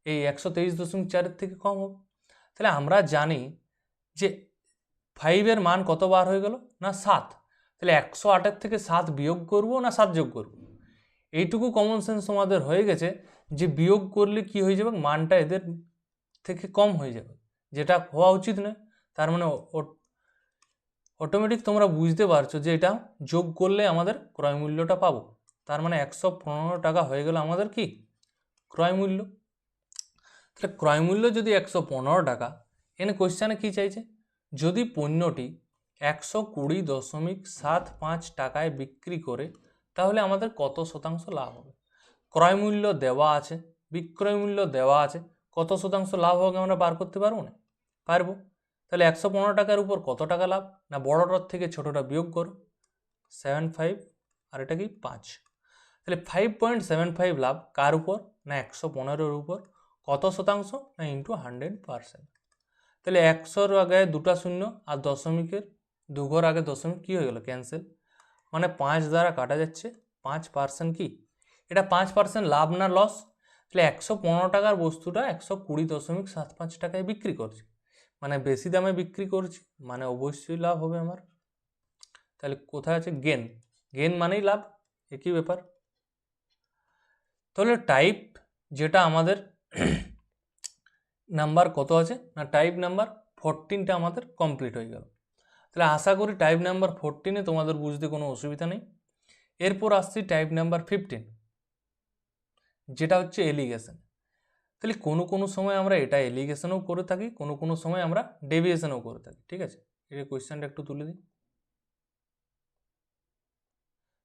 এই 123.4-এর থেকে কম হবে। তাহলে আমরা জানি যে 5-এর মান কত বার হয়ে গেল, না 7, তাহলে 108-এর থেকে 7 বিয়োগ করব না 7 যোগ করব, এইটুকু কমন সেন্স তোমাদের হয়ে গেছে যে বিয়োগ করলে কি হয়ে যাবে, মানটা এদের থেকে কম হয়ে যাবে, যেটা হওয়া উচিত নয়। তার মানে অটোমেটিক তোমরা বুঝতে পারছো যে এটা যোগ করলে আমাদের ক্রয় মূল্যটা পাবো, তার মানে 115 টাকা হয়ে গেল আমাদের কি ক্রয় মূল্য। তাহলে ক্রয় মূল্য যদি 115 টাকা, এখানে কোশ্চেনে কি চাইছে, যদি পণ্যটি 120.75 টাকায় বিক্রি করে তাহলে আমাদের কত শতাংশ লাভ হবে। ক্রয় মূল্য দেওয়া আছে, বিক্রয় মূল্য দেওয়া আছে, কত শতাংশ লাভ হবে আমরা বার করতে পারবো না, পারবো। তাহলে 115 টাকার উপর কত টাকা লাভ, না বড়টার থেকে ছোটটা বিয়োগ করো, 75 আর এটা কি 5, তাহলে 5.75 লাভ কার উপর, না 115-এর উপর, কত শতাংশ, না ইন্টু 100%। তাহলে 100-র আগে দুটা শূন্য আর দশমিকের 2 ঘর আগে দশমিক কি হয়ে গেল, ক্যান্সেল, মানে 5 দ্বারা কাটা যাচ্ছে, 5% কি, এটা 5% লাভ না লস, তাহলে 115 টাকার বস্তুটা 120.75 টাকায় বিক্রি করছি, মানে বেশি দামে বিক্রি করছি, মানে অবশ্যই লাভ হবে আমার। তাহলে কোথায় আছে গেন, গেন মানেই লাভ, একই ব্যাপার। তাহলে টাইপ যেটা আমাদের নাম্বার কত আছে, না টাইপ নাম্বার 14টা আমাদের কমপ্লিট হয়ে গেল। তাহলে আশা করি টাইপ নাম্বার 14-এ তোমাদের বুঝতে কোনো অসুবিধা নেই। এরপর আসছি টাইপ নাম্বার 15, যেটা হচ্ছে এলিগেশন। তাহলে কোনো সময় আমরা এটা এলিগেশনও করে থাকি, কোনো সময় আমরা ডেভিয়েশনও করে থাকি, ঠিক আছে। এই কোয়েশ্চেনটা একটু তুলে দিই।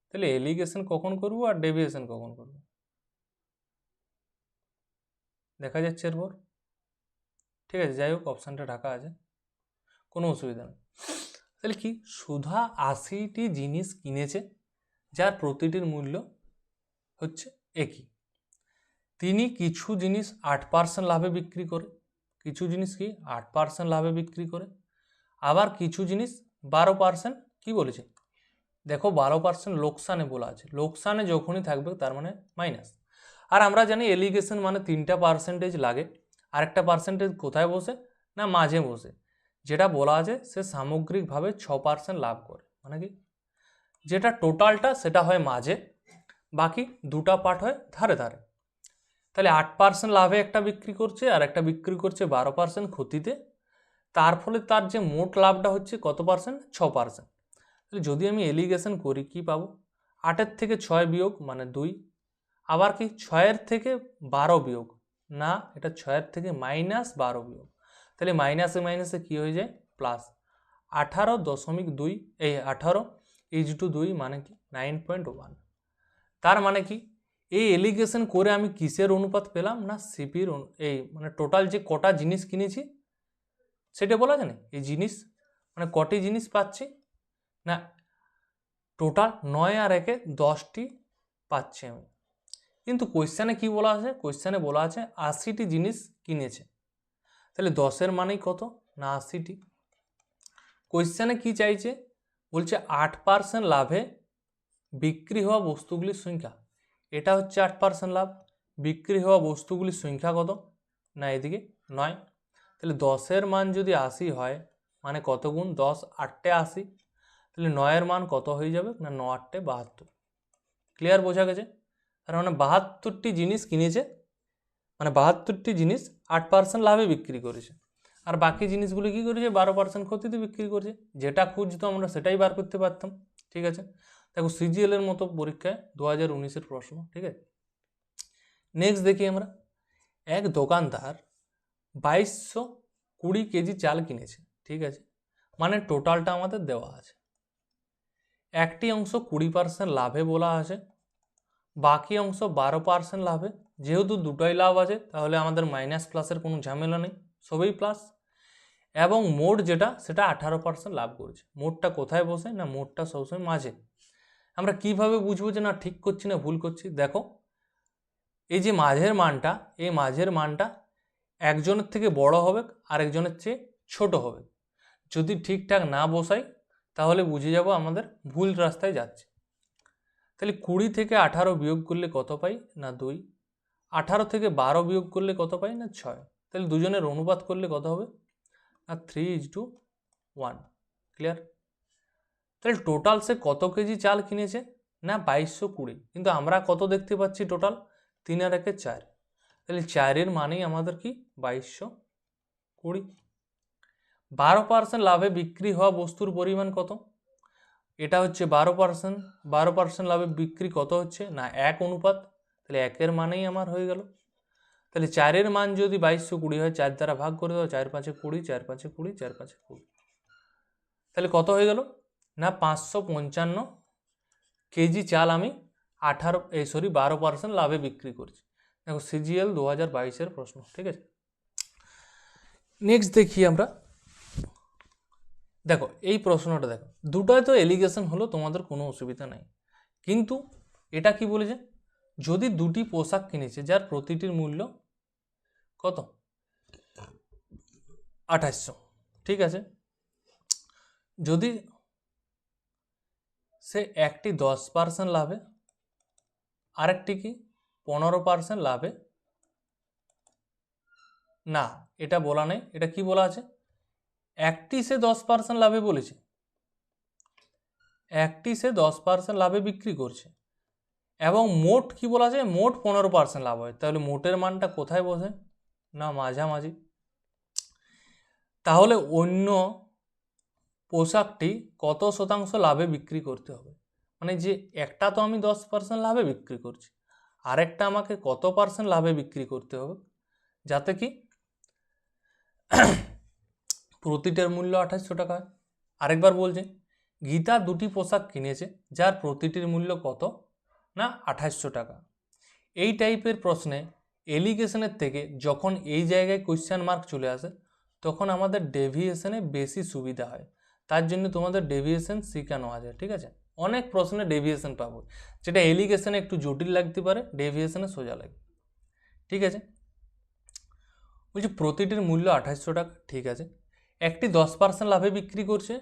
তাহলে এলিগেশন কখন করব আর ডেভিয়েশন কখন করব দেখা যাচ্ছে এরপর, ঠিক আছে। যাই হোক, অপশানটা ঢাকা আছে, কোনো অসুবিধা নেই। তাহলে কি, সুধা 80টি জিনিস কিনেছে যার প্রতিটির মূল্য হচ্ছে একই। তিনি কিছু জিনিস 8% লাভে বিক্রি করে, কিছু জিনিস কি 8% লাভে বিক্রি করে, আবার কিছু জিনিস 12% কি বলেছে, দেখো 12% লোকসানে বলা আছে, লোকসানে যখনই থাকবে তার মানে মাইনাস। আর আমরা জানি এলিগেশন মানে 3টা পার্সেন্টেজ লাগে, আরেকটা পার্সেন্টেজ কোথায় বসে, না মাঝে বসে, যেটা বলা আছে সে সামগ্রিকভাবে 6% লাভ করে, মানে কি যেটা টোটালটা সেটা হয় মাঝে, বাকি দুটা পার্ট হয় ধারে ধারে। তাহলে 8% লাভে একটা বিক্রি করছে আর একটা বিক্রি করছে 12% ক্ষতিতে, তার ফলে তার যে মোট লাভটা হচ্ছে কত পার্সেন্ট, 6%। তাহলে যদি আমি এলিগেশন করি কি পাবো, 8-এর থেকে 6 বিয়োগ মানে 2, আবার কি 6-এর থেকে 12 বিয়োগ না, এটা 6 থেকে -12 বিয়োগ, তাহলে মাইনাসে মাইনাসে কী হয়ে যায় প্লাস। 18.2 এই 18:2 মানে কি 9.1। তার মানে কি এই এলিগেশন করে আমি কিসের অনুপাত পেলাম না সিপির এই মানে টোটাল যে কটা জিনিস কিনেছি সেটা বলা যায় না, এই জিনিস মানে কটি জিনিস পাচ্ছি না টোটাল 9 আর 1 10টি পাচ্ছি আমি। কিন্তু কোয়েশ্চানে কি বলা আছে, কোয়েশ্চানে বলা আছে 80টি জিনিস কিনেছে, তাহলে 10-এর মানেই কত না 80টি। কোয়েশ্চানে কি চাইছে বলছে 8% লাভে বিক্রি হওয়া বস্তুগুলির সংখ্যা, এটা হচ্ছে 8% লাভ, বিক্রি হওয়া বস্তুগুলির সংখ্যা কত না এদিকে 9, তাহলে 10-এর মান যদি 80 হয় মানে কত গুণ 10 8টে 80, তাহলে 9-এর মান কত হয়ে যাবে না 9 8টে 72। ক্লিয়ার, বোঝা গেছে? তার মানে 72টি জিনিস কিনেছে, মানে 72টি জিনিস 8% লাভে বিক্রি করেছে, আর বাকি জিনিসগুলো কি করেছে 12% ক্ষতিতে বিক্রি করেছে। যেটা খুঁজতো আমরা সেটাই বার করতে পারতাম। ঠিক আছে, দেখো সিজিএল এর মতো পরীক্ষায় 2019-এর প্রশ্ন। ঠিক আছে, নেক্সট দেখি আমরা, এক দোকানদার 2220 কেজি চাল কিনেছে। ঠিক আছে, মানে টোটালটা আমাদের দেওয়া আছে, একটি অংশ 20% লাভে বলা আছে, বাকি অংশ 12% লাভে। যেহেতু দুটোই লাভ আছে তাহলে আমাদের মাইনাস প্লাসের কোনো ঝামেলা নেই, সবই প্লাস। এবং মোট যেটা সেটা 18% লাভ করেছে। মোটটা কোথায় বসে না মোটটা সবসময় মাঝে। আমরা কিভাবে বুঝবো যে না ঠিক করছি না ভুল করছি, দেখো এই যে মাঝের মানটা, এই মাঝের মানটা একজনের থেকে বড় হবে আরেকজনের চেয়ে ছোট হবে। যদি ঠিকঠাক না বসাই তাহলে বুঝে যাব আমাদের ভুল রাস্তায় যাচ্ছে। তাহলে 20 থেকে 18 বিয়োগ করলে কত পাই না 2, 18 থেকে 12 বিয়োগ করলে কত পাই না 6, তাহলে দুজনের অনুপাত করলে কত হবে না 3:1। ক্লিয়ার? তাহলে টোটাল সে কত কেজি চাল কিনেছে না 2220, কিন্তু আমরা কত দেখতে পাচ্ছি টোটাল 3 আর 1 4, তাহলে 4-এর মানেই আমাদের কি 2220। 12% লাভে বিক্রি হওয়া বস্তুর পরিমাণ কত, এটা হচ্ছে 12%, 12% লাভে বিক্রি কত হচ্ছে না 1 অনুপাত, তাহলে 1-এর মানেই আমার হয়ে গেল। তাহলে 4-এর মান যদি 2220 হয় 4 দ্বারা ভাগ করে দাও, 4 5 20, 4 5 20, 4 5 20, তাহলে কত হয়ে গেল না 555 কেজি চাল আমি 12% লাভে বিক্রি করছি। দেখো সিজিএল 2022-এর প্রশ্ন। ঠিক আছে, নেক্সট দেখি আমরা, দেখো এই প্রশ্নটা দেখো, দুটোই তো এলিগেশন হলো, তোমাদের কোনো অসুবিধা নাই, কিন্তু এটা কি বলেছে যদি দুটি পোশাক কিনেছে যার প্রতিটির মূল্য কত 2800। ঠিক আছে, যদি সে একটি 10% লাভে আরেকটি কি 15% লাভে, না এটা বলা নেই, এটা কি বলা আছে একটি সে 10% লাভে বলেছে, একটি সে 10% লাভে বিক্রি করছে, এবং মোট কি বলা আছে মোট 15% লাভ হয়, তাহলে মোটের মানটা কোথায় বসে না মাঝামাঝি। তাহলে অন্য পোশাকটি কত শতাংশ লাভে বিক্রি করতে হবে, মানে যে একটা তো আমি 10% লাভে বিক্রি করছি, আরেকটা আমাকে কত পার্সেন্ট লাভে বিক্রি করতে হবে যাতে কি প্রতিটার মূল্য 2800 টাকা হয়। আরেকবার বলছে গীতা দুটি পোশাক কিনেছে যার প্রতিটির মূল্য কত না 2800 টাকা। এই টাইপের প্রশ্নে এলিগেশনের থেকে যখন এই জায়গায় কোয়েশ্চেন মার্ক চলে আসে তখন আমাদের ডেভিয়েশনে বেশি সুবিধা হয়, তার জন্য তোমাদের ডেভিয়েশন শেখানো আছে। ঠিক আছে, অনেক প্রশ্নে ডেভিয়েশন পাবো, যেটা এলিগেশনে একটু জটিল লাগতে পারে ডেভিয়েশনে সোজা লাগে। ঠিক আছে, বলছি প্রতিটির মূল্য 2800 টাকা। ঠিক আছে, একটি 10% লাভে বিক্রি করছে,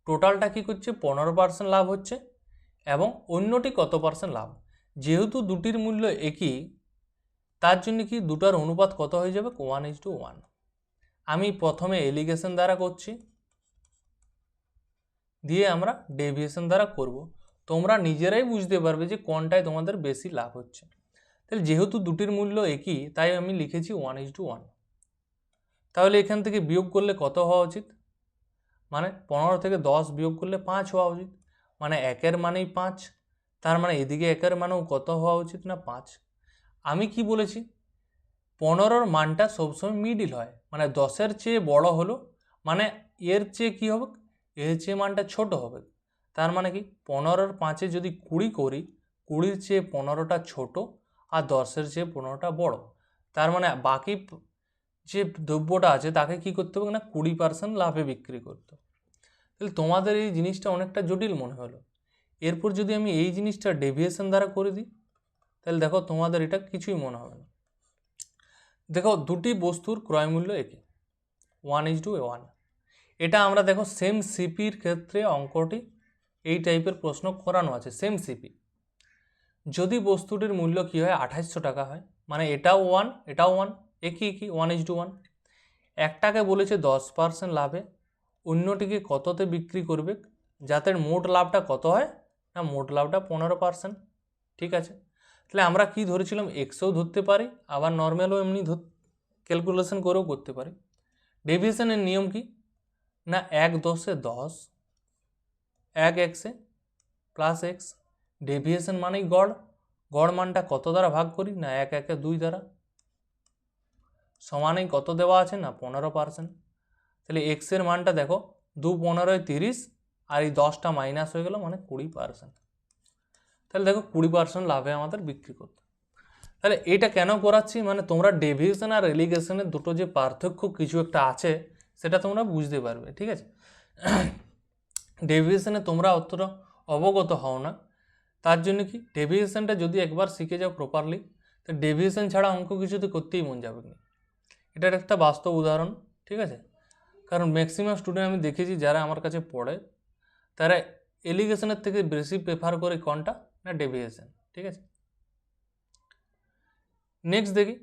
টোটালটা কি করছে 15% লাভ হচ্ছে, এবং অন্যটি কত পার্সেন্ট লাভ, যেহেতু দুটির মূল্য একই তার জন্য কি দুটার অনুপাত কত হয়ে যাবে 1:1। আমি প্রথমে এলিগেশন দ্বারা করছি, দিয়ে আমরা ডেভিয়েশন দ্বারা করব, তোমরা নিজেরাই বুঝতে পারবে যে কোনটায় তোমাদের বেশি লাভ হচ্ছে। তাহলে যেহেতু দুটির মূল্য একই তাই আমি লিখেছি 1:1। তাহলে এখান থেকে বিয়োগ করলে কত হওয়া উচিত, মানে 15 থেকে 10 বিয়োগ করলে 5 হওয়া উচিত, মানে 1-এর মানেই 5, তার মানে এদিকে 1-এর মানেও কত হওয়া উচিত না 5। আমি কি বলেছি 15-র মানটা সবসময় মিডিল হয়, মানে 10-এর চেয়ে বড় হলো মানে এর চেয়ে কি হবে, এর চেয়ে মানটা ছোট হবে। তার মানে কি 15-র 5-এ যদি 20 করি, 20-র চেয়ে 15টা ছোট আর 10-এর চেয়ে 15টা বড়। তার মানে বাকি যে দ্রব্যটা আছে তাকে কি করতে হবে না 20% লাভে বিক্রি করতে হবে। তাহলে তোমাদের এই জিনিসটা অনেকটা জটিল মনে হলো। এরপর যদি আমি এই জিনিসটা ডেভিয়েশন দ্বারা করে দিই, তাহলে দেখো তোমাদের এটা কিছুই মনে হবে না। দেখো দুটি বস্তুর ক্রয় মূল্য একই, 1:1। এটা আমরা দেখো সেম সিপির ক্ষেত্রে অঙ্কটি এই টাইপের প্রশ্ন করানো আছে। সেম সিপি যদি বস্তুটির মূল্য কি হয় 2800 টাকা হয়, মানে এটাও 1 এটাও 1, একই 1:1। একটাকে বলেছে 10% লাভে, অন্যটিকে কততে বিক্রি করবে, যাতে মোট লাভটা কত হয় না মোট লাভটা 15%। ঠিক আছে, তাহলে আমরা কি ধরেছিলাম, এক্সও ধরতে পারি, আবার নর্মালও এমনি ক্যালকুলেশন করেও করতে পারি। ডেভিয়েশনের নিয়ম কি না 1/10 10, 1 প্লাস এক্স। ডেভিয়েশন মানেই গড়, গড় মানটা কত দ্বারা ভাগ করি না 1/2 দ্বারা, সমানেই কত দেওয়া আছে না 15%। তাহলে এক্সের মানটা দেখো 2 15 30, আর এই 10টা মাইনাস হয়ে গেল মানে 20%। তাহলে দেখো 20% লাভে আমাদের বিক্রি করতে। তাহলে এটা কেন করাচ্ছি, মানে তোমরা ডেভিয়েশন আর এলিগেশনের দুটো যে পার্থক্য কিছু একটা আছে সেটা তোমরা বুঝতে পারবে। ঠিক আছে, ডেভিয়েশনে তোমরা অতটা অবগত হও না, তার জন্য কি ডেভিয়েশনটা যদি একবার শিখে যাও প্রপারলি, তো ডেভিয়েশন ছাড়া অঙ্ক কিছুতে করতেই মন যাবে না। এটার একটা বাস্তব উদাহরণ। ঠিক আছে, কারণ ম্যাক্সিমাম স্টুডেন্ট আমি দেখেছি যারা আমার কাছে পড়ে তারা এলিগেশনের থেকে বেশি প্রেফার করে কোনটা না ডেভিয়েশন। ঠিক আছে, নেক্সট দেখি,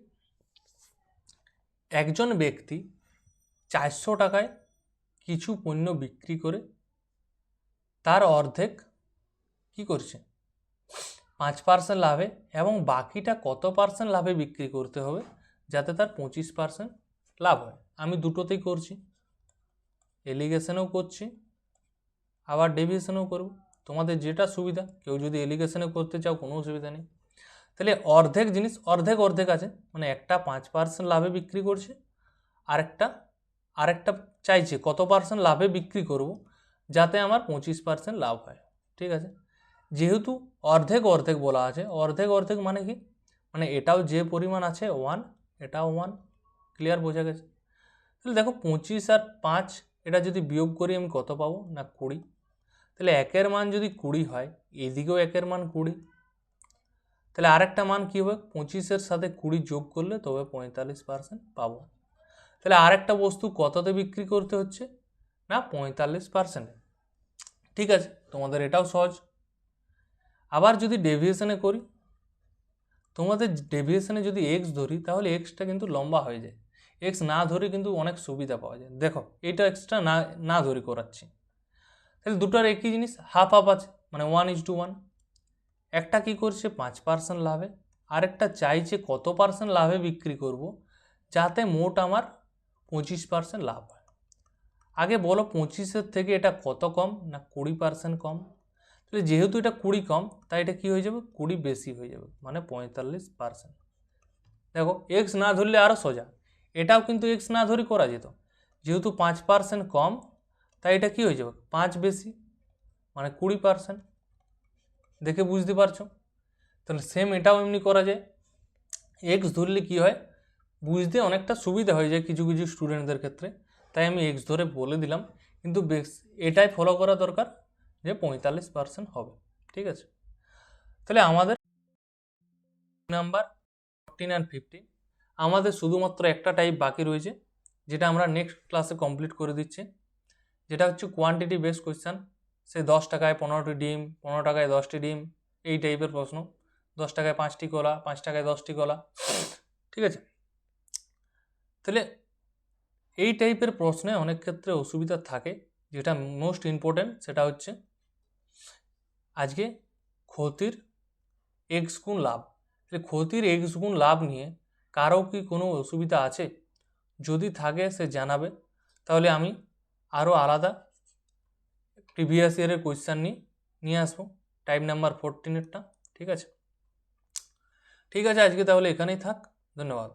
একজন ব্যক্তি 400 টাকায় কিছু পণ্য বিক্রি করে তার অর্ধেক কি করছে 5% লাভে, এবং বাকিটা কত পার্সেন্ট লাভে বিক্রি করতে হবে যাতে তার 25% লাভ হয়। আমি দুটোতেই করছি, এলিগেশনেও করছি আবার ডেভিয়েশনেও করব, তোমাদের যেটা সুবিধা। কেউ যদি এলিগেশনে করতে চাও কোনো অসুবিধা নেই। তাহলে অর্ধেক জিনিস অর্ধেক অর্ধেক আছে, মানে একটা 5% লাভে বিক্রি করছে, আরেকটা চাইছে কত পার্সেন্ট লাভে বিক্রি করব যাতে আমার 25% লাভ হয়। ঠিক আছে, যেহেতু অর্ধেক অর্ধেক বলা আছে, অর্ধেক অর্ধেক মানে কি, মানে এটাও যে পরিমাণ আছে 1, এটাও 1। ক্লিয়ার, বোঝা গেছে? তাহলে দেখো 25 আর 5 এটা যদি বিয়োগ করি আমি কত পাবো না 20। তাহলে একের মান যদি 20 হয়, এদিকেও একের মান 20, তাহলে আরেকটা মান কী হবে 25-এর সাথে 20 যোগ করলে তবে 45% পাবো। তাহলে আরেকটা বস্তু কততে বিক্রি করতে হচ্ছে না 45%। ঠিক আছে, তোমাদের এটাও সহজ। আবার যদি ডেভিয়েশনে করি, তোমাদের ডেভিয়েশনে যদি এক্স ধরি তাহলে এক্সটা কিন্তু লম্বা হয়ে যায়, এক্স না ধরে কিন্তু অনেক সুবিধা পাওয়া যায়। দেখো এটা এক্সট্রা না ধরে করাচ্ছি, তাহলে দুটোর একই জিনিস, হাফ হাফ আছে, মানে 1:1। একটা কি করছে 5% লাভে, আরেকটা চাইছে কত পার্সেন্ট লাভে বিক্রি করব যাতে মোট আমার 25% লাভ হয়। আগে বলো 25-এর থেকে এটা কত কম না 20% কম। তাহলে যেহেতু এটা 20 কম, তাই এটা কি হয়ে যাবে 20 বেশি হয়ে যাবে, মানে 45%। দেখো এক্স না ধরলে আরও সোজা, এটাও কিন্তু এক্স না ধরে করা যেত, যেহেতু 5% কম তাই এটা কি হয়ে যাবে 5 বেশি, মানে 20%। দেখে বুঝতে পারছো? তাহলে সেম এটাও এমনি করা যায়। এক্স ধরলে কি হয় বুঝতে অনেকটা সুবিধা হয়ে যায় কিছু কিছু স্টুডেন্টদের ক্ষেত্রে, তাই আমি এক্স ধরে বলে দিলাম, কিন্তু এটাই ফলো করা দরকার যে 45% হবে। ঠিক আছে, তাহলে আমাদের নাম্বার 14 আর 15 আমাদের শুধুমাত্র একটা টাইপ বাকি রয়েছে, যেটা আমরা নেক্সট ক্লাসে কমপ্লিট করে দিচ্ছি, যেটা হচ্ছে কোয়ান্টিটি বেস কোয়েশ্চেন। সে 10 টাকায় 15টি ডিম, 15 টাকায় 10টি ডিম, এই টাইপের প্রশ্ন। 10 টাকায় 5টি কলা, 5 টাকায় 10টি কলা। ঠিক আছে, তাহলে এই টাইপের প্রশ্নে অনেক ক্ষেত্রে অসুবিধা থাকে, যেটা মোস্ট ইম্পর্টেন্ট সেটা হচ্ছে আজকে ক্ষতির এক্স গুণ লাভ। তাহলে ক্ষতির এক্স গুণ লাভ নিয়ে কারো কি কোনো অসুবিধা আছে? যদি থাকে সে জানাবে, তাহলে আমি আরও আলাদা প্রিভিয়াস ইয়ারের কোয়েশ্চেন নিয়ে আসবো টাইপ নাম্বার 14-এরটা। ঠিক আছে, আজকে তাহলে এখানেই থাক। ধন্যবাদ।